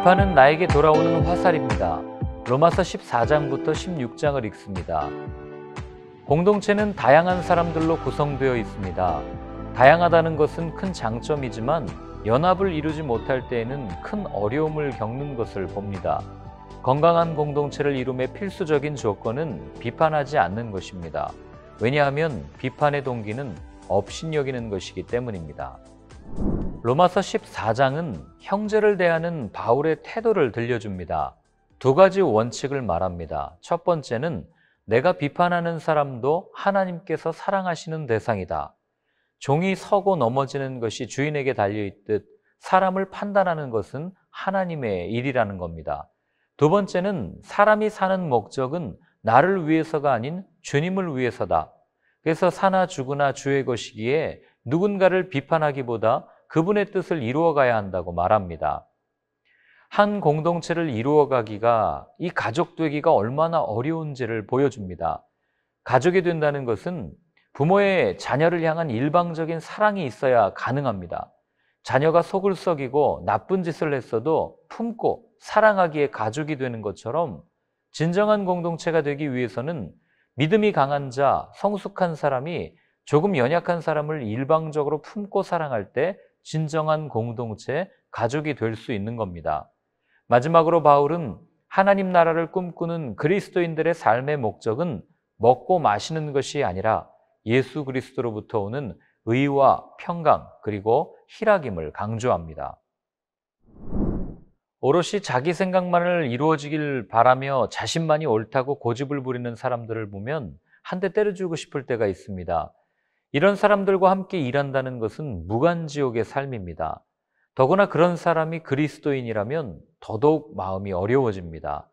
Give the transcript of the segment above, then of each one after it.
비판은 나에게 돌아오는 화살입니다. 로마서 14장부터 16장을 읽습니다. 공동체는 다양한 사람들로 구성되어 있습니다. 다양하다는 것은 큰 장점이지만 연합을 이루지 못할 때에는 큰 어려움을 겪는 것을 봅니다. 건강한 공동체를 이룸의 필수적인 조건은 비판하지 않는 것입니다. 왜냐하면 비판의 동기는 업신여기는 것이기 때문입니다. 로마서 14장은 형제를 대하는 바울의 태도를 들려줍니다. 두 가지 원칙을 말합니다. 첫 번째는 내가 비판하는 사람도 하나님께서 사랑하시는 대상이다. 종이 서고 넘어지는 것이 주인에게 달려있듯 사람을 판단하는 것은 하나님의 일이라는 겁니다. 두 번째는 사람이 사는 목적은 나를 위해서가 아닌 주님을 위해서다. 그래서 사나 죽으나 주의 것이기에 누군가를 비판하기보다 그분의 뜻을 이루어가야 한다고 말합니다. 한 공동체를 이루어가기가, 이 가족 되기가 얼마나 어려운지를 보여줍니다. 가족이 된다는 것은 부모의 자녀를 향한 일방적인 사랑이 있어야 가능합니다. 자녀가 속을 썩이고 나쁜 짓을 했어도 품고 사랑하기에 가족이 되는 것처럼 진정한 공동체가 되기 위해서는 믿음이 강한 자, 성숙한 사람이 조금 연약한 사람을 일방적으로 품고 사랑할 때 진정한 공동체, 가족이 될 수 있는 겁니다. 마지막으로 바울은 하나님 나라를 꿈꾸는 그리스도인들의 삶의 목적은 먹고 마시는 것이 아니라 예수 그리스도로부터 오는 의와 평강 그리고 희락임을 강조합니다. 오롯이 자기 생각만을 이루어지길 바라며 자신만이 옳다고 고집을 부리는 사람들을 보면 한 대 때려주고 싶을 때가 있습니다. 이런 사람들과 함께 일한다는 것은 무간지옥의 삶입니다. 더구나 그런 사람이 그리스도인이라면 더더욱 마음이 어려워집니다.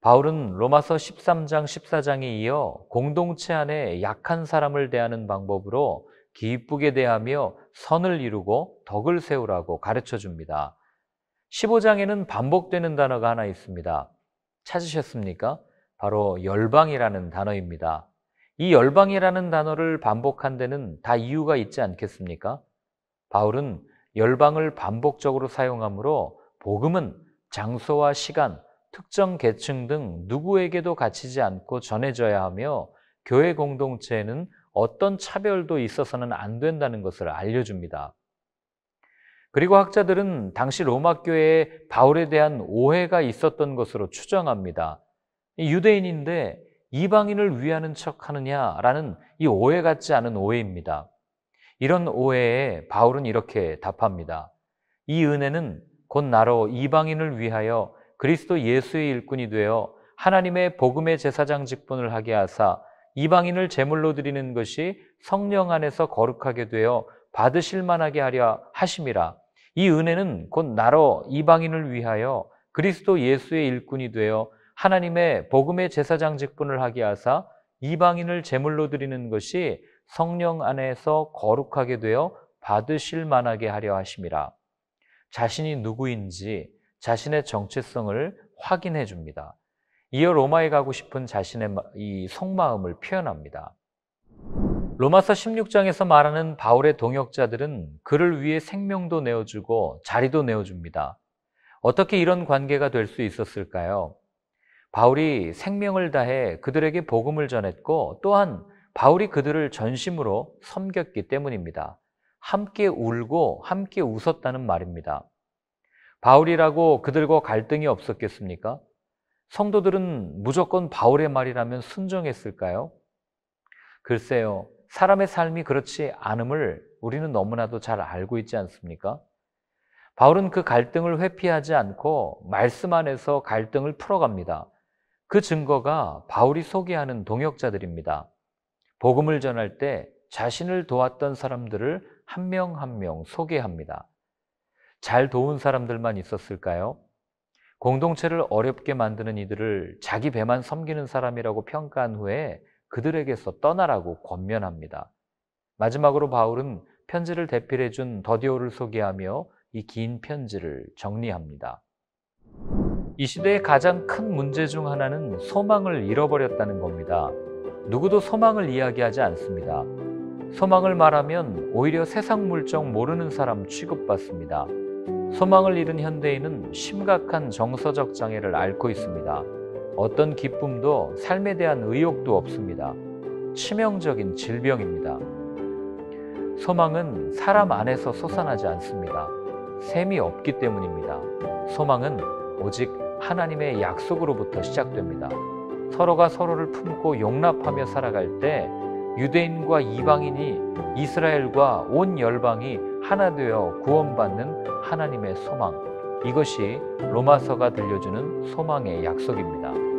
바울은 로마서 13장, 14장에 이어 공동체 안에 약한 사람을 대하는 방법으로 기쁘게 대하며 선을 이루고 덕을 세우라고 가르쳐 줍니다. 15장에는 반복되는 단어가 하나 있습니다. 찾으셨습니까? 바로 열방이라는 단어입니다. 이 열방이라는 단어를 반복한 데는 다 이유가 있지 않겠습니까? 바울은 열방을 반복적으로 사용하므로 복음은 장소와 시간, 특정 계층 등 누구에게도 갇히지 않고 전해져야 하며 교회 공동체에는 어떤 차별도 있어서는 안 된다는 것을 알려줍니다. 그리고 학자들은 당시 로마 교회에 바울에 대한 오해가 있었던 것으로 추정합니다. 유대인인데 이방인을 위하는 척 하느냐라는 이 오해 같지 않은 오해입니다. 이런 오해에 바울은 이렇게 답합니다. 이 은혜는 곧 나로 이방인을 위하여 그리스도 예수의 일꾼이 되어 하나님의 복음의 제사장 직분을 하게 하사 이방인을 제물로 드리는 것이 성령 안에서 거룩하게 되어 받으실 만하게 하려 하심이라. 이 은혜는 곧 나로 이방인을 위하여 그리스도 예수의 일꾼이 되어 하나님의 복음의 제사장 직분을 하게 하사 이방인을 제물로 드리는 것이 성령 안에서 거룩하게 되어 받으실 만하게 하려 하심이라. 자신이 누구인지 자신의 정체성을 확인해 줍니다. 이어 로마에 가고 싶은 자신의 이 속마음을 표현합니다. 로마서 16장에서 말하는 바울의 동역자들은 그를 위해 생명도 내어주고 자리도 내어줍니다. 어떻게 이런 관계가 될 수 있었을까요? 바울이 생명을 다해 그들에게 복음을 전했고 또한 바울이 그들을 전심으로 섬겼기 때문입니다. 함께 울고 함께 웃었다는 말입니다. 바울이라고 그들과 갈등이 없었겠습니까? 성도들은 무조건 바울의 말이라면 순종했을까요? 글쎄요, 사람의 삶이 그렇지 않음을 우리는 너무나도 잘 알고 있지 않습니까? 바울은 그 갈등을 회피하지 않고 말씀 안에서 갈등을 풀어갑니다. 그 증거가 바울이 소개하는 동역자들입니다. 복음을 전할 때 자신을 도왔던 사람들을 한 명 한 명 소개합니다. 잘 도운 사람들만 있었을까요? 공동체를 어렵게 만드는 이들을 자기 배만 섬기는 사람이라고 평가한 후에 그들에게서 떠나라고 권면합니다. 마지막으로 바울은 편지를 대필해 준 더디오를 소개하며 이 긴 편지를 정리합니다. 이 시대의 가장 큰 문제 중 하나는 소망을 잃어버렸다는 겁니다. 누구도 소망을 이야기하지 않습니다. 소망을 말하면 오히려 세상 물정 모르는 사람 취급받습니다. 소망을 잃은 현대인은 심각한 정서적 장애를 앓고 있습니다. 어떤 기쁨도 삶에 대한 의욕도 없습니다. 치명적인 질병입니다. 소망은 사람 안에서 솟아나지 않습니다. 셈이 없기 때문입니다. 소망은 오직 하나님의 약속으로부터 시작됩니다. 서로가 서로를 품고 용납하며 살아갈 때 유대인과 이방인이, 이스라엘과 온 열방이 하나 되어 구원받는 하나님의 소망, 이것이 로마서가 들려주는 소망의 약속입니다.